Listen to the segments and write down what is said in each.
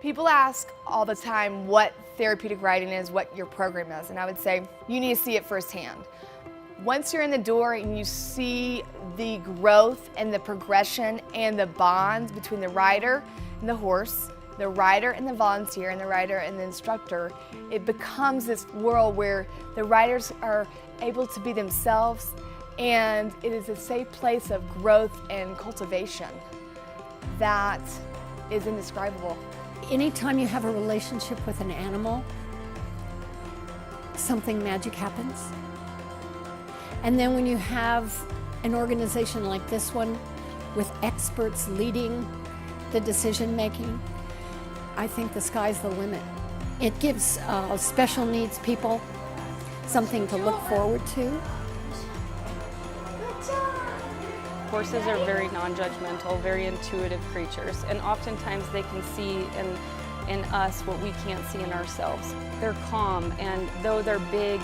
People ask all the time what therapeutic riding is, what your program is, and I would say you need to see it firsthand. Once you're in the door and you see the growth and the progression and the bonds between the rider and the horse, the rider and the volunteer, and the rider and the instructor, it becomes this world where the riders are able to be themselves, and it is a safe place of growth and cultivation that is indescribable. Anytime you have a relationship with an animal, something magic happens. And then when you have an organization like this one with experts leading the decision making, I think the sky's the limit. It gives special needs people something to look forward to. Horses are very non-judgmental, very intuitive creatures, and oftentimes they can see in us what we can't see in ourselves. They're calm, and though they're big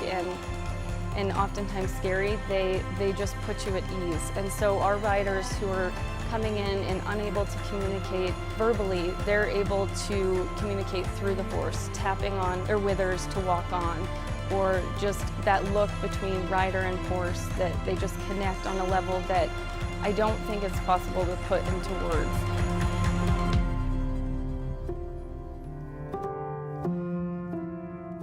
and oftentimes scary, they just put you at ease. And so our riders who are coming in and unable to communicate verbally, they're able to communicate through the horse, tapping on their withers to walk on, or just that look between rider and horse that they just connect on a level that I don't think it's possible to put into words.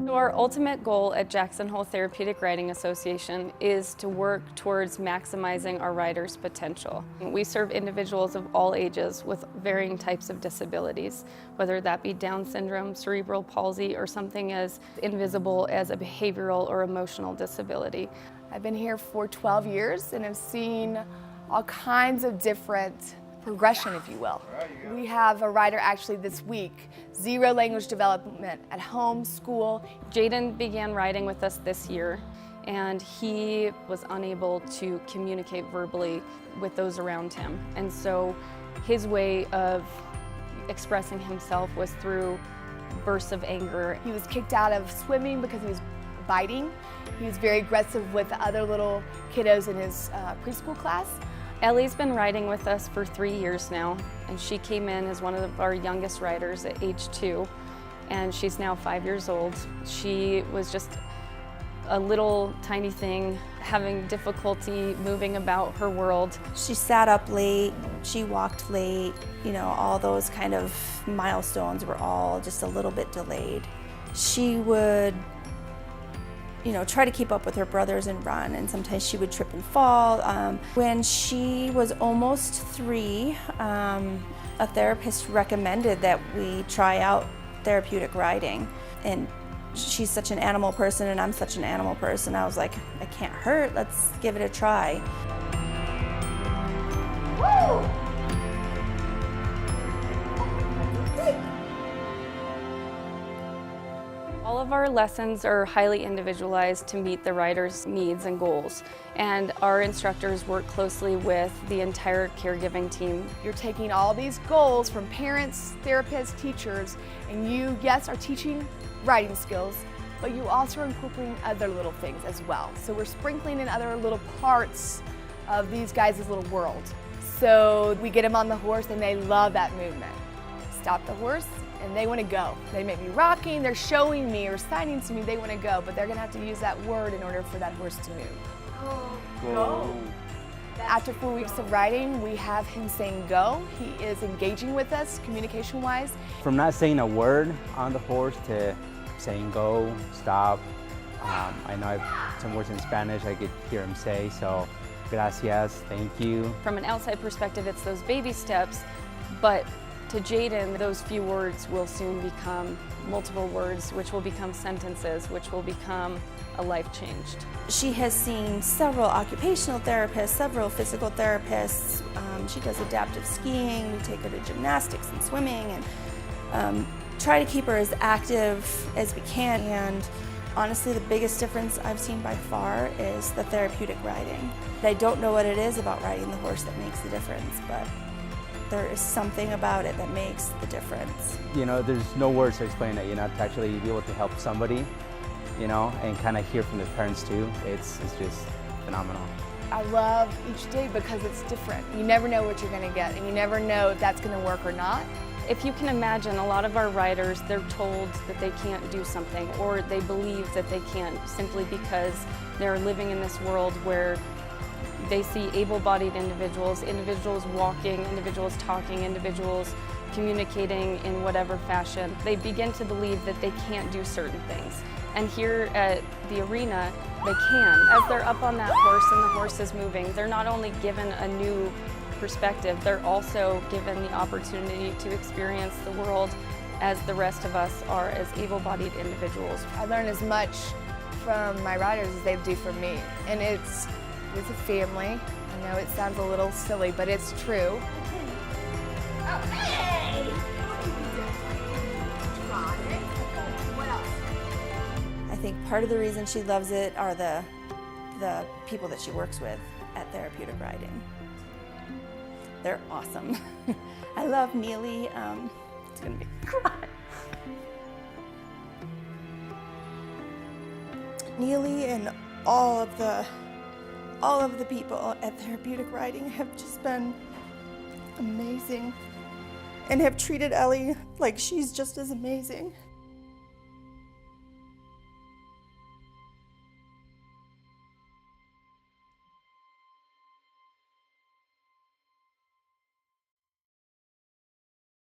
So our ultimate goal at Jackson Hole Therapeutic Riding Association is to work towards maximizing our riders' potential. We serve individuals of all ages with varying types of disabilities, whether that be Down syndrome, cerebral palsy, or something as invisible as a behavioral or emotional disability. I've been here for 12 years and have seen all kinds of different progression, if you will. We have a rider actually this week, 0 language development at home, school. Jaden began riding with us this year, and he was unable to communicate verbally with those around him. And so his way of expressing himself was through bursts of anger. He was kicked out of swimming because he was biting. He was very aggressive with the other little kiddos in his preschool class. Ellie's been riding with us for 3 years now, and she came in as one of our youngest riders at age 2, and she's now 5 years old. She was just a little tiny thing, having difficulty moving about her world. She sat up late, she walked late, all those kind of milestones were all just a little bit delayed. She would try to keep up with her brothers and run, and sometimes she would trip and fall. When she was almost 3, a therapist recommended that we try out therapeutic riding. And she's such an animal person and I'm such an animal person. I was like, I can't hurt, let's give it a try. Woo! All of our lessons are highly individualized to meet the rider's needs and goals, and our instructors work closely with the entire caregiving team. You're taking all these goals from parents, therapists, teachers, and you, yes, are teaching riding skills, but you also are incorporating other little things as well. So we're sprinkling in other little parts of these guys' little world. So we get them on the horse and they love that movement. Stop the horse, and they want to go. They may be rocking, they're showing me or signing to me, they want to go, but they're going to have to use that word in order for that horse to move. Go. After 4 weeks of riding, we have him saying go. He is engaging with us communication-wise. From not saying a word on the horse to saying go, stop. I know some words in Spanish I could hear him say, so gracias, thank you. From an outside perspective, it's those baby steps, but to Jaden, those few words will soon become multiple words, which will become sentences, which will become a life changed. She has seen several occupational therapists, several physical therapists. She does adaptive skiing. We take her to gymnastics and swimming and try to keep her as active as we can. And honestly, the biggest difference I've seen by far is the therapeutic riding. I don't know what it is about riding the horse that makes the difference, but there is something about it that makes the difference. There's no words to explain it, to actually be able to help somebody, and kind of hear from the parents too. It's just phenomenal. I love each day because it's different. You never know what you're going to get, and you never know if that's going to work or not. If you can imagine, a lot of our riders, they're told that they can't do something, or they believe that they can't simply because they're living in this world where they see able-bodied individuals, individuals walking, individuals talking, individuals communicating in whatever fashion. They begin to believe that they can't do certain things. And here at the arena, they can. As they're up on that horse and the horse is moving, they're not only given a new perspective, they're also given the opportunity to experience the world as the rest of us are as able-bodied individuals. I learn as much from my riders as they do from me, and it's a family. I know it sounds a little silly, but it's true. Oh, hey! What else? I think part of the reason she loves it are the people that she works with at Therapeutic Riding. They're awesome. I love Neely. It's gonna be cry. Neely and all of the people at Therapeutic Riding have just been amazing and have treated Ellie like she's just as amazing.